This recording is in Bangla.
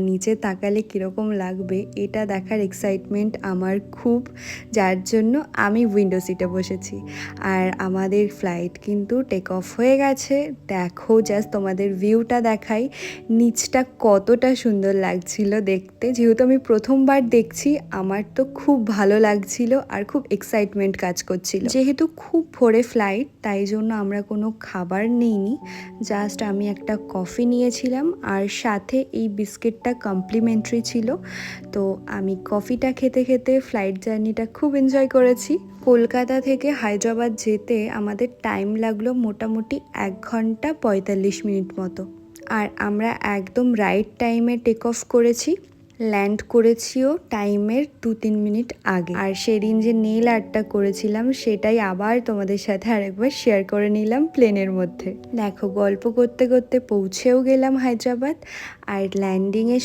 নিচে তাকালে কীরকম লাগবে এটা দেখার এক্সাইটমেন্ট আমার খুব, যার জন্য আমি উইন্ডো সিটে বসেছি। আর আমাদের ফ্লাইট কিন্তু টেক অফ হয়ে গেছে। দেখো জাস্ট তোমাদের ভিউটা দেখাই, নিচটা কতটা সুন্দর লাগছিল দেখতে। যেহেতু আমি প্রথমবার দেখছি, আমার তো খুব ভালো লাগছিল আর খুব এক্সাইটমেন্ট কাজ করছিল। যেহেতু খুব ভোরে ফ্লাইট, তাই জন্য আমরা কোনো খাবার নিইনি, জাস্ট আমি একটা কফি নিয়েছিলাম আর সাথে এই বিস্কিটটা কমপ্লিমেন্টারি ছিল। তো আমি কফিটা খেতে খেতে ফ্লাইট জার্নিটা খুব এনজয় করেছি। কলকাতা থেকে হায়দ্রাবাদ যেতে আমাদের টাইম লাগলো মোটামুটি 1 ঘন্টা 45 মিনিট মতো। আর আমরা একদম রাইট টাইমে টেক অফ করেছি, ল্যান্ড করেছিও টাইমের 2-3 মিনিট আগে। আর সেদিন যে নেল আর্টটা করেছিলাম সেটাই আবার তোমাদের সাথে আরেকবার শেয়ার করে নিলাম প্লেনের মধ্যে। দেখো, গল্প করতে করতে পৌঁছেও গেলাম হায়দ্রাবাদ। আর ল্যান্ডিংয়ের